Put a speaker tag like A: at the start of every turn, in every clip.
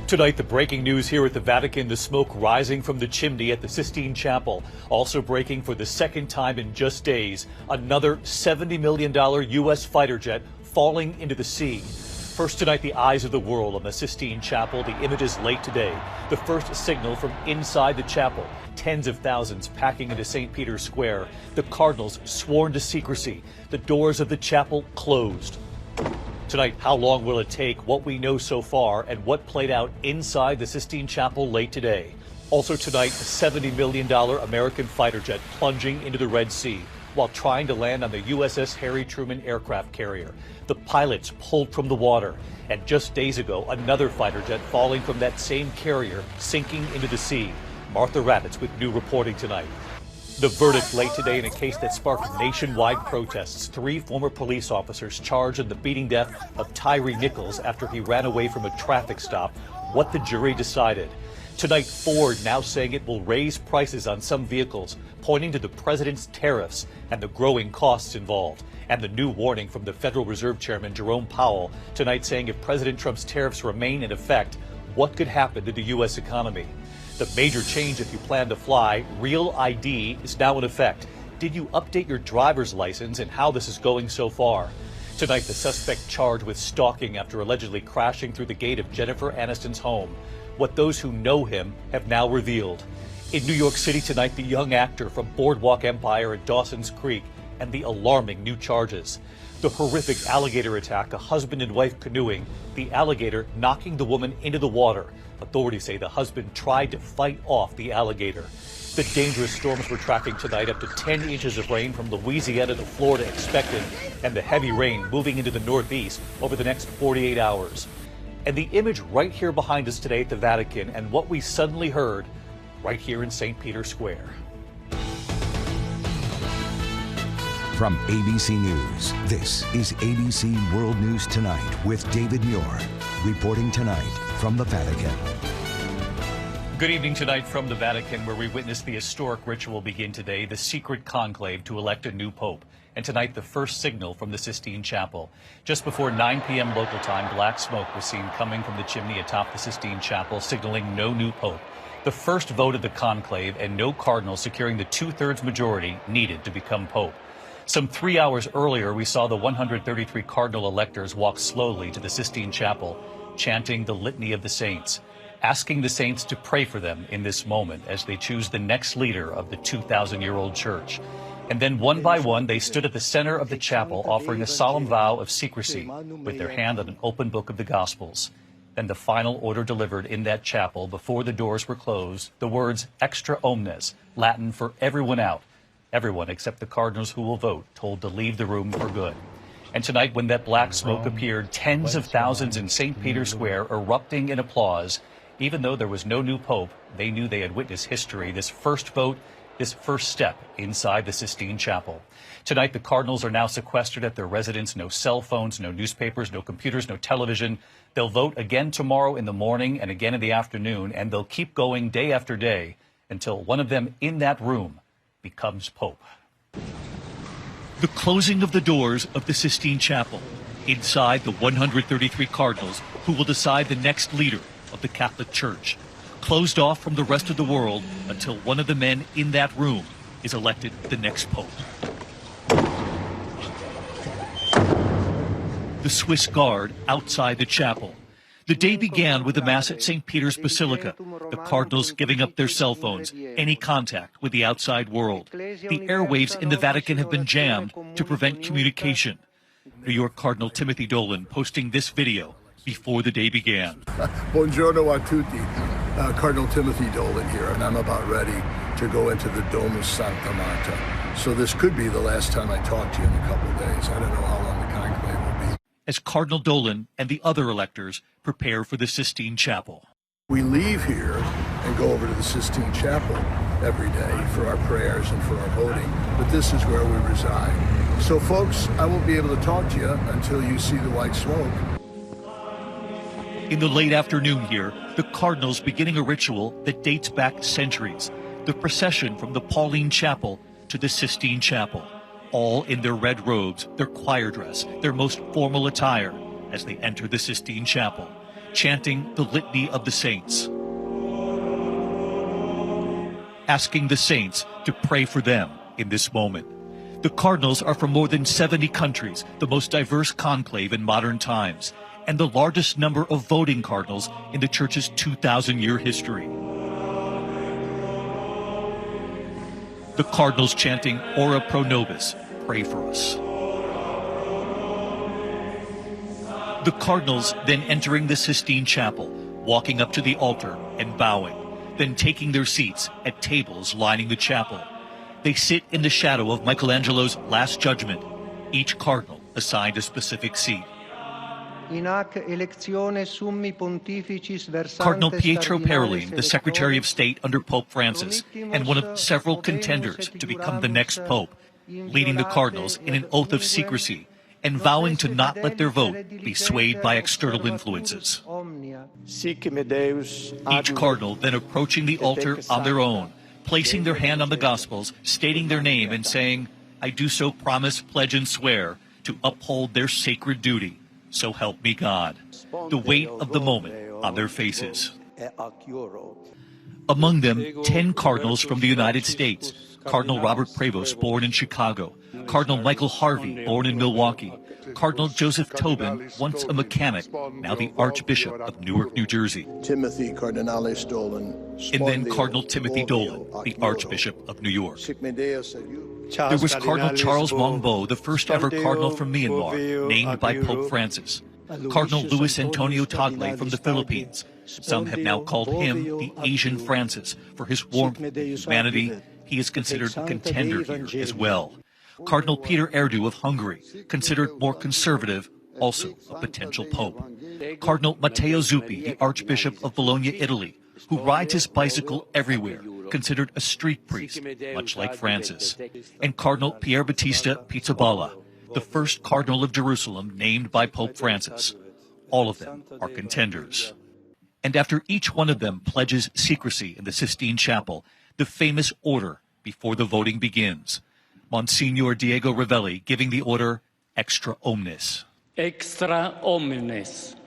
A: Tonight, the breaking news here at the Vatican, the smoke rising from the chimney at the Sistine Chapel. Also breaking for the second time in just days, another $70 million U.S. fighter jet falling into the sea. First tonight, the eyes of the world on the Sistine Chapel. The images late today. The first signal from inside the chapel. Tens of thousands packing into St. Peter's Square. The cardinals sworn to secrecy. The doors of the chapel closed. Tonight, how long will it take, what we know so far, and what played out inside the Sistine Chapel late today. Also tonight, a $70 million American fighter jet plunging into the Red Sea while trying to land on the USS Harry Truman aircraft carrier. The pilots pulled from the water. And just days ago, another fighter jet falling from that same carrier, sinking into the sea. Martha Rabbits with new reporting tonight. The verdict late today in a case that sparked nationwide protests. 3 former police officers charged in the beating death of Tyree Nichols after he ran away from a traffic stop. What the jury decided. Tonight, Ford now saying it will raise prices on some vehicles, pointing to the president's tariffs and the growing costs involved. And the new warning from the Federal Reserve Chairman Jerome Powell tonight saying if President Trump's tariffs remain in effect, what could happen to the U.S. economy? The major change if you plan to fly, Real ID, is now in effect. Did you update your driver's license and how this is going so far? Tonight, the suspect charged with stalking after allegedly crashing through the gate of Jennifer Aniston's home. What those who know him have now revealed. In New York City tonight, the young actor from Boardwalk Empire and Dawson's Creek and the alarming new charges. The horrific alligator attack, a husband and wife canoeing, the alligator knocking the woman into the water. Authorities say the husband tried to fight off the alligator. The dangerous storms we're tracking tonight, up to 10 inches of rain from Louisiana to Florida expected, and the heavy rain moving into the northeast over the next 48 hours. And the image right here behind us today at the Vatican, and what we suddenly heard right here in St. Peter's Square.
B: From ABC News, this is ABC World News Tonight with David Muir, reporting tonight from the Vatican.
A: Good evening tonight from the Vatican, where we witness the historic ritual begin today, the secret conclave to elect a new pope. And tonight, the first signal from the Sistine Chapel. Just before 9 p.m. local time, black smoke was seen coming from the chimney atop the Sistine Chapel, signaling no new pope. The first vote of the conclave and no cardinal securing the 2/3 majority needed to become pope. Some 3 hours earlier, we saw the 133 cardinal electors walk slowly to the Sistine Chapel, chanting the Litany of the Saints, asking the saints to pray for them in this moment as they choose the next leader of the 2,000-year-old church. And then one by one, they stood at the center of the chapel, offering a solemn vow of secrecy with their hand on an open book of the Gospels. Then the final order delivered in that chapel before the doors were closed, the words extra omnes, Latin for everyone out. Everyone except the cardinals who will vote, told to leave the room for good. And tonight, when that black smoke appeared, tens of thousands in St. Peter's Square erupting in applause. Even though there was no new pope, they knew they had witnessed history, this first vote, this first step inside the Sistine Chapel. Tonight, the cardinals are now sequestered at their residence. No cell phones, no newspapers, no computers, no television. They'll vote again tomorrow in the morning and again in the afternoon, and they'll keep going day after day until one of them in that room becomes pope. The closing of the doors of the Sistine Chapel. Inside, the 133 cardinals who will decide the next leader of the Catholic Church. Closed off from the rest of the world until one of the men in that room is elected the next pope. The Swiss Guard outside the chapel. The day began with the Mass at St. Peter's Basilica, the cardinals giving up their cell phones, any contact with the outside world. The airwaves in the Vatican have been jammed to prevent communication. New York Cardinal Timothy Dolan posting this video before the day began.
C: Buongiorno a tutti. Cardinal Timothy Dolan here, and I'm about ready to go into the Domus Sancta Marta. So this could be the last time I talk to you in a couple of days. I don't know how long the conclave will be.
A: As Cardinal Dolan and the other electors prepare for the Sistine Chapel.
C: We leave here and go over to the Sistine Chapel every day for our prayers and for our voting, but this is where we reside. So folks, I won't be able to talk to you until you see the white smoke.
A: In the late afternoon here, the cardinals beginning a ritual that dates back centuries. The procession from the Pauline Chapel to the Sistine Chapel, all in their red robes, their choir dress, their most formal attire as they enter the Sistine Chapel. chanting the Litany of the Saints, asking the saints to pray for them in this moment. The cardinals are from more than 70 countries, the most diverse conclave in modern times, and the largest number of voting cardinals in the Church's 2,000-year history. The cardinals chanting Ora pro nobis, pray for us. The cardinals then entering the Sistine Chapel, walking up to the altar and bowing, then taking their seats at tables lining the chapel. They sit in the shadow of Michelangelo's Last Judgment, each cardinal assigned a specific seat. Cardinal Pietro Parolin, the Secretary of State under Pope Francis, and one of several contenders to become the next pope, leading the cardinals in an oath of secrecy and vowing to not let their vote be swayed by external influences. Each cardinal then approaching the altar on their own, placing their hand on the Gospels, stating their name and saying, "I do so promise, pledge, and swear to uphold their sacred duty. So help me God." The weight of the moment on their faces. Among them, 10 cardinals from the United States. Cardinal Robert Prevost, born in Chicago. Cardinal Michael Harvey, born in Milwaukee. Cardinal Joseph Tobin, once a mechanic, now the Archbishop of Newark, New Jersey.
C: Timothy Cardinalis Dolan.
A: And then Cardinal Timothy Dolan, the Archbishop of New York. There was Cardinal Charles Mongbo, the first ever cardinal from Myanmar, named by Pope Francis. Cardinal Luis Antonio Tagle from the Philippines. Some have now called him the Asian Francis for his warmth and humanity. He is considered a contender here as well. Cardinal Peter Erdu of Hungary, considered more conservative, also a potential pope. Cardinal Matteo Zuppi, the Archbishop of Bologna, Italy, who rides his bicycle everywhere, considered a street priest, much like Francis. And Cardinal Pier Battista Pizzaballa, the first Cardinal of Jerusalem named by Pope Francis. All of them are contenders. And after each one of them pledges secrecy in the Sistine Chapel, the famous order before the voting begins. Monsignor Diego Ravelli giving the order extra omnes.
D: Extra omnes.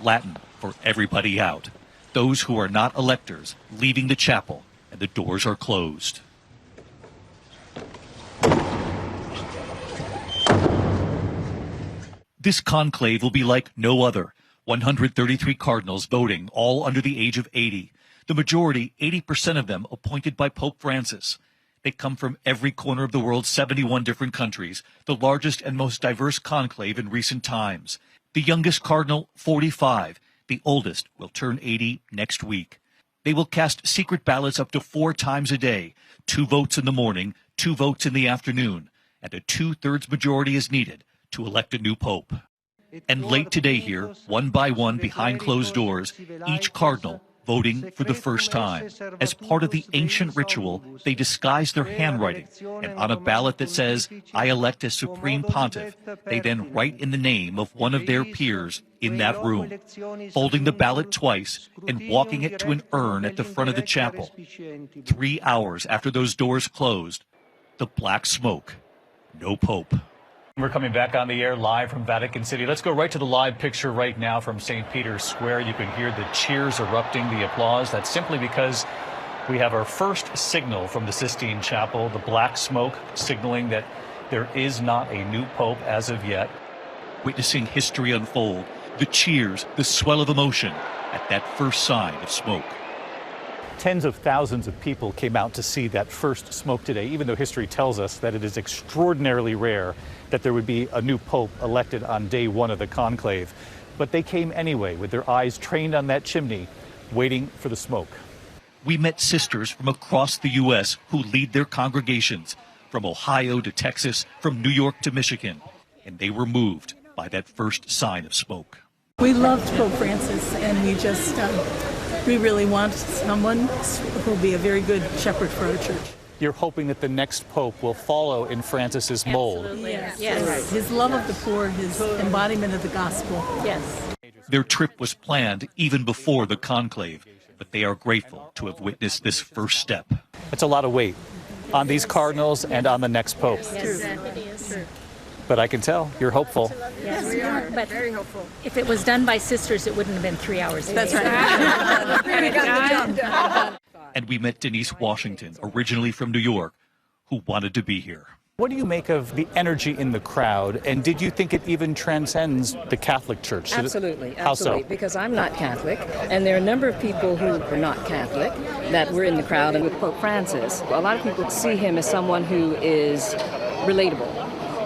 A: Latin for everybody out. Those who are not electors leaving the chapel, and the doors are closed. This conclave will be like no other. 133 cardinals voting, all under the age of 80. The majority, 80% of them, appointed by Pope Francis. They come from every corner of the world, 71 different countries, the largest and most diverse conclave in recent times. The youngest cardinal, 45. The oldest will turn 80 next week. They will cast secret ballots up to 4 times a day, 2 votes in the morning, 2 votes in the afternoon, and a 2/3 majority is needed to elect a new pope. And late today here, one by one behind closed doors, each cardinal voting for the first time. As part of the ancient ritual, they disguise their handwriting, and on a ballot that says, "I elect as Supreme Pontiff," they then write in the name of one of their peers in that room, folding the ballot twice and walking it to an urn at the front of the chapel. 3 hours after those doors closed, the black smoke. No pope. We're coming back on the air live from Vatican City. Let's go right to the live picture right now from St. Peter's Square. You can hear the cheers erupting, the applause. That's simply because we have our first signal from the Sistine Chapel, the black smoke signaling that there is not a new pope as of yet. Witnessing history unfold, the cheers, the swell of emotion at that first sign of smoke. Tens of thousands of people came out to see that first smoke today, even though history tells us that it is extraordinarily rare that there would be a new pope elected on day 1 of the conclave. But they came anyway, with their eyes trained on that chimney, waiting for the smoke. We met sisters from across the U.S. who lead their congregations, from Ohio to Texas, from New York to Michigan, and they were moved by that first sign of smoke.
E: We loved Pope Francis, and we really want someone who will be a very good shepherd for our church.
A: You're hoping that the next pope will follow in Francis's mold.
E: Yes. His love of the poor, his embodiment of the gospel. Yes.
A: Their trip was planned even before the conclave, but they are grateful to have witnessed this first step. It's a lot of weight on these cardinals and on the next pope.
E: Yes, it is true.
F: but I can tell you're hopeful.
G: Yes, we are. But very hopeful. If it was done by sisters, it wouldn't have been 3 hours.
E: That's right.
A: And we met Denise Washington, originally from New York, who wanted to be here.
F: What do you make of the energy in the crowd, and did you think it even transcends the Catholic Church?
H: Absolutely,
F: How
H: absolutely,
F: so?
H: because I'm not Catholic, and there are a number of people who are not Catholic that were in the crowd, and with Pope Francis, a lot of people see him as someone who is relatable,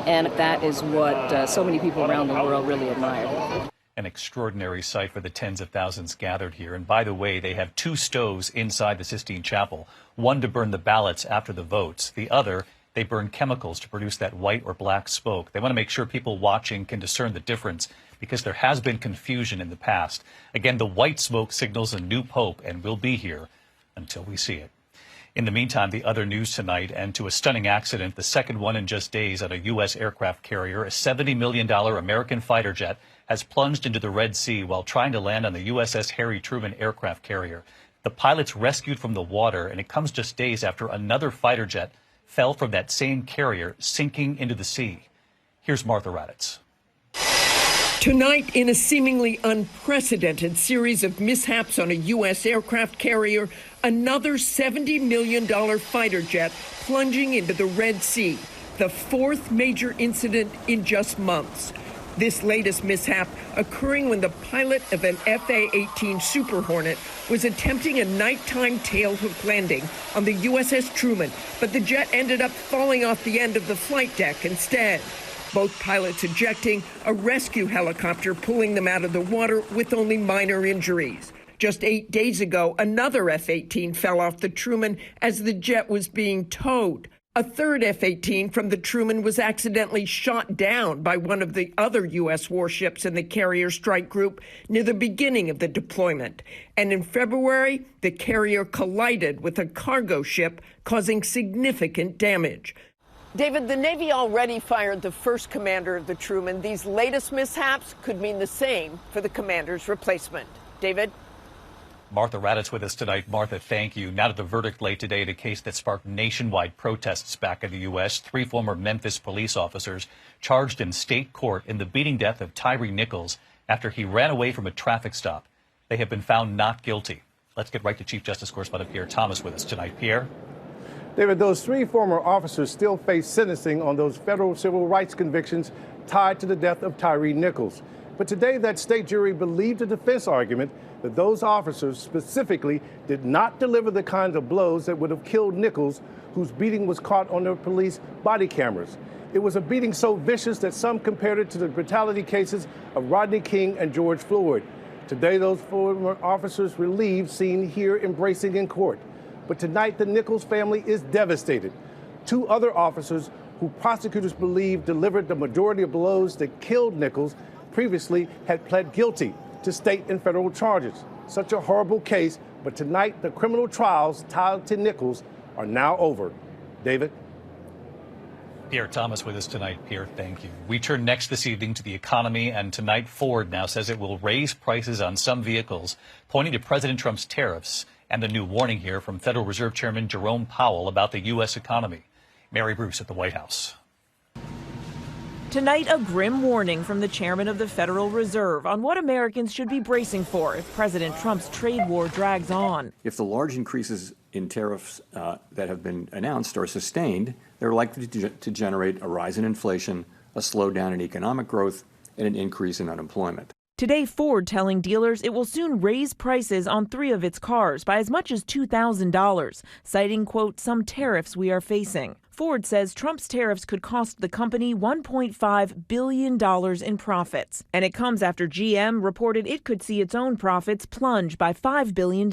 H: and that is what so many people around the world really admire.
A: An extraordinary sight for the tens of thousands gathered here. And by the way, they have 2 stoves inside the Sistine Chapel, one to burn the ballots after the votes, the other they burn chemicals to produce that white or black smoke. They want to make sure people watching can discern the difference because there has been confusion in the past. Again, the white smoke signals a new pope and will be here until we see it. In the meantime, the other news tonight, and to a stunning accident, the second one in just days on a U.S. aircraft carrier, a $70 million American fighter jet has plunged into the Red Sea while trying to land on the USS Harry Truman aircraft carrier. The pilots rescued from the water, and it comes just days after another fighter jet fell from that same carrier, sinking into the sea. Here's Martha Raddatz.
I: Tonight, in a seemingly unprecedented series of mishaps on a U.S. aircraft carrier, another $70 million fighter jet plunging into the Red Sea, the 4th major incident in just months. This latest mishap occurring when the pilot of an FA-18 Super Hornet was attempting a nighttime tailhook landing on the USS Truman, but the jet ended up falling off the end of the flight deck instead. Both pilots ejecting, a rescue helicopter pulling them out of the water with only minor injuries. Just 8 days ago, another F-18 fell off the Truman as the jet was being towed. A third F-18 from the Truman was accidentally shot down by one of the other U.S. warships in the carrier strike group near the beginning of the deployment. And in February, the carrier collided with a cargo ship, causing significant damage.
J: David, the Navy already fired the first commander of the Truman. These latest mishaps could mean the same for the commander's replacement. David?
A: Martha Raddatz with us tonight. Martha, thank you. Now to the verdict late today in a case that sparked nationwide protests back in the U.S. 3 former Memphis police officers charged in state court in the beating death of Tyree Nichols after he ran away from a traffic stop. They have been found not guilty. Let's get right to Chief Justice Correspondent Pierre Thomas with us tonight. Pierre?
K: David, those 3 former officers still face sentencing on those federal civil rights convictions tied to the death of Tyree Nichols. But today, that state jury believed the defense argument that those officers specifically did not deliver the kinds of blows that would have killed Nichols, whose beating was caught on their police body cameras. It was a beating so vicious that some compared it to the brutality cases of Rodney King and George Floyd. Today, those former officers relieved, seen here embracing in court. But tonight, the Nichols family is devastated. 2 other officers who prosecutors believe delivered the majority of blows that killed Nichols previously had pled guilty to state and federal charges. Such a horrible case, but tonight the criminal trials tied to Nichols are now over. David?
A: Pierre Thomas with us tonight. Pierre, thank you. We turn next this evening to the economy, and tonight Ford now says it will raise prices on some vehicles, pointing to President Trump's tariffs and the new warning here from Federal Reserve Chairman Jerome Powell about the U.S. economy. Mary Bruce at the White House.
L: Tonight, a grim warning from the chairman of the Federal Reserve on what Americans should be bracing for if President Trump's trade war drags on.
M: If the large increases in tariffs that have been announced are sustained, they're likely to generate a rise in inflation, a slowdown in economic growth, and an increase in unemployment.
L: Today, Ford telling dealers it will soon raise prices on 3 of its cars by as much as $2,000, citing, quote, some tariffs we are facing. Ford says Trump's tariffs could cost the company $1.5 billion in profits. And it comes after GM reported it could see its own profits plunge by $5 billion.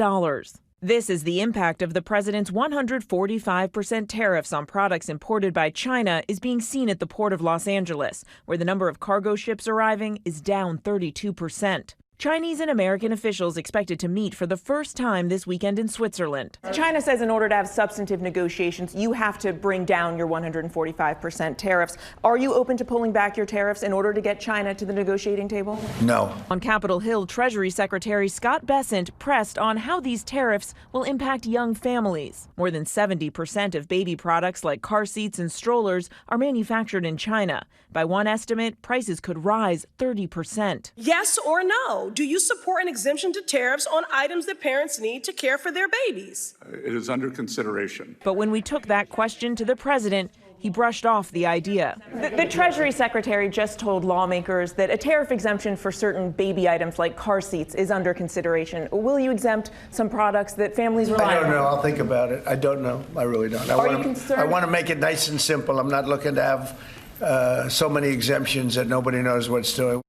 L: This is the impact of the president's 145% tariffs on products imported by China is being seen at the port of Los Angeles, where the number of cargo ships arriving is down 32%. Chinese and American officials expected to meet for the first time this weekend in Switzerland.
N: China says in order to have substantive negotiations, you have to bring down your 145% tariffs. Are you open to pulling back your tariffs in order to get China to the negotiating table?
C: No.
L: On Capitol Hill, Treasury Secretary Scott Bessent pressed on how these tariffs will impact young families. More than 70% of baby products like car seats and strollers are manufactured in China. By one estimate, prices could rise 30%.
O: Yes or no? Do you support an exemption to tariffs on items that parents need to care for their babies?
P: It is under consideration.
L: But when we took that question to the president, he brushed off the idea.
N: The Treasury Secretary just told lawmakers that a tariff exemption for certain baby items like car seats is under consideration. Will you exempt some products that families rely on?
Q: I don't know. I'll think about it. I don't know. I really don't.
N: Are you concerned?
Q: I want to make it nice and simple. I'm not looking to have so many exemptions that nobody knows what it's doing.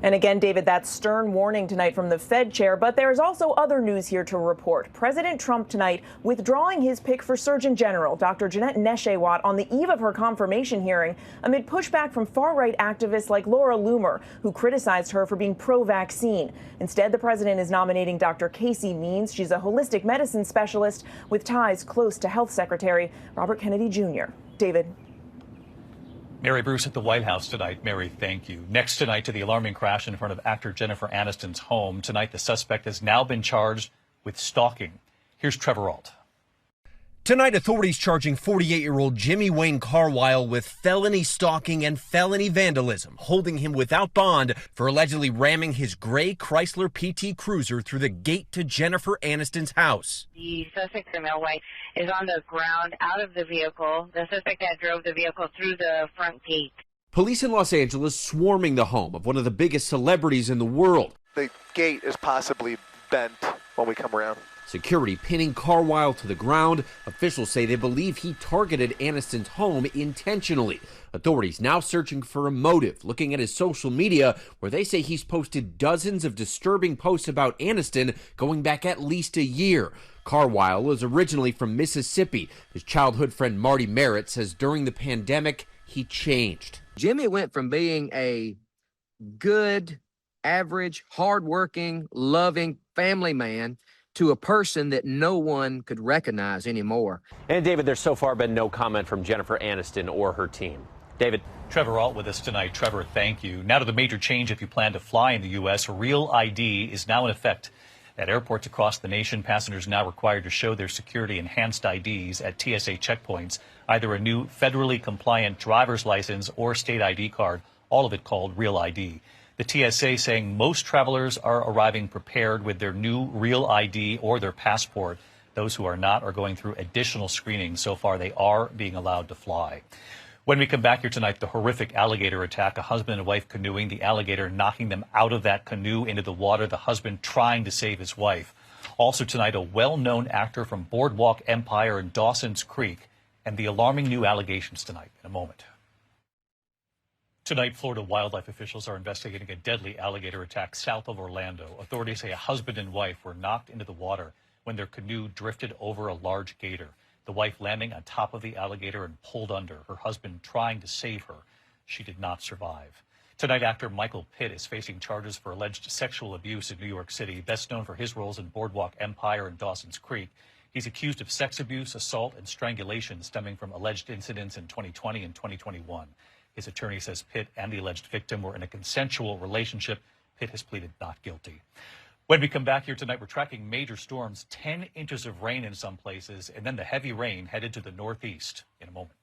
N: And again, David, that stern warning tonight from the Fed chair. But there's also other news here to report. President Trump tonight withdrawing his pick for Surgeon General, Dr. Jeanette Nesheiwat, on the eve of her confirmation hearing amid pushback from far-right activists like Laura Loomer, who criticized her for being pro-vaccine. Instead, the president is nominating Dr. Casey Means. She's a holistic medicine specialist with ties close to Health Secretary Robert Kennedy Jr. David.
A: Mary Bruce at the White House tonight. Mary, thank you. Next tonight to the alarming crash in front of actor Jennifer Aniston's home. Tonight, the suspect has now been charged with stalking. Here's Trevor Ault.
R: Tonight, authorities charging 48-year-old Jimmy Wayne Carwile with felony stalking and felony vandalism, holding him without bond for allegedly ramming his gray Chrysler PT Cruiser through the gate to Jennifer Aniston's house.
S: The suspect, the male white, is on the ground out of the vehicle. The suspect that drove the vehicle through the front gate.
R: Police in Los Angeles swarming the home of one of the biggest celebrities in the world.
T: The gate is possibly bent when we come around.
R: Security pinning Carwile to the ground. Officials say they believe he targeted Aniston's home intentionally. Authorities now searching for a motive, looking at his social media, where they say he's posted dozens of disturbing posts about Aniston going back at least a year. Carwile was originally from Mississippi. His childhood friend Marty Merritt says during the pandemic, he changed.
U: Jimmy went from being a good, average, hardworking, loving family man to a person that no one could recognize anymore.
V: And David, there's so far been no comment from Jennifer Aniston or her team. David.
A: Trevor Ault with us tonight. Trevor, thank you. Now to the major change if you plan to fly in the U.S. Real ID is now in effect. At airports across the nation, passengers now required to show their security-enhanced IDs at TSA checkpoints, either a new federally compliant driver's license or state ID card, all of it called Real ID. The TSA saying most travelers are arriving prepared with their new Real ID or their passport. Those who are not are going through additional screening. So far, they are being allowed to fly. When we come back here tonight, the horrific alligator attack, a husband and wife canoeing, the alligator knocking them out of that canoe into the water, the husband trying to save his wife. Also tonight, a well-known actor from Boardwalk Empire and Dawson's Creek, and the alarming new allegations tonight in a moment. Tonight, Florida wildlife officials are investigating a deadly alligator attack south of Orlando. Authorities say a husband and wife were knocked into the water when their canoe drifted over a large gator. The wife landing on top of the alligator and pulled under, her husband trying to save her. She did not survive. Tonight, actor Michael Pitt is facing charges for alleged sexual abuse in New York City, best known for his roles in Boardwalk Empire and Dawson's Creek. He's accused of sex abuse, assault, and strangulation stemming from alleged incidents in 2020 and 2021. His attorney says Pitt and the alleged victim were in a consensual relationship. Pitt has pleaded not guilty. When we come back here tonight, we're tracking major storms, 10 inches of rain in some places, and then the heavy rain headed to the northeast in a moment.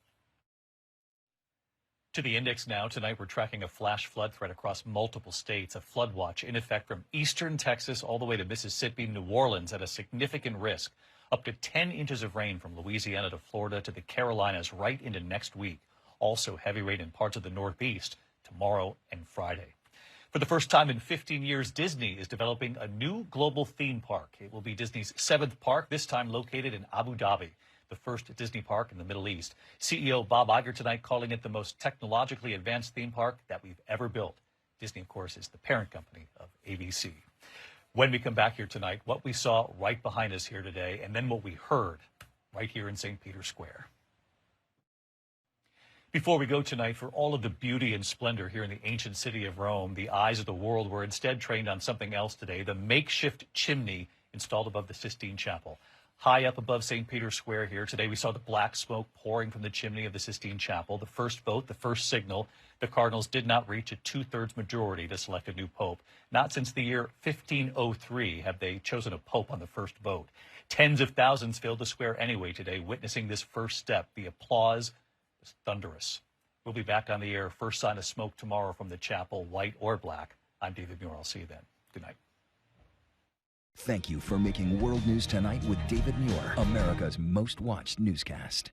A: To the index now. Tonight, we're tracking a flash flood threat across multiple states, a flood watch in effect from eastern Texas all the way to Mississippi, New Orleans at a significant risk. Up to 10 inches of rain from Louisiana to Florida to the Carolinas right into next week. Also heavy rain in parts of the Northeast tomorrow and Friday. For the first time in 15 years, Disney is developing a new global theme park. It will be Disney's 7th park, this time located in Abu Dhabi, the first Disney park in the Middle East. CEO Bob Iger tonight calling it the most technologically advanced theme park that we've ever built. Disney, of course, is the parent company of ABC. When we come back here tonight, what we saw right behind us here today, and then what we heard right here in St. Peter's Square. Before we go tonight, for all of the beauty and splendor here in the ancient city of Rome, the eyes of the world were instead trained on something else today, the makeshift chimney installed above the Sistine Chapel. High up above St. Peter's Square here, today we saw the black smoke pouring from the chimney of the Sistine Chapel. The first vote, the first signal, the cardinals did not reach a two-thirds majority to select a new pope. Not since the year 1503 have they chosen a pope on the first vote. Tens of thousands filled the square anyway today, witnessing this first step. The applause was thunderous. We'll be back on the air. First sign of smoke tomorrow from the chapel, white or black. I'm David Muir. I'll see you then. Good night.
B: Thank you for making World News Tonight with David Muir, America's most watched newscast.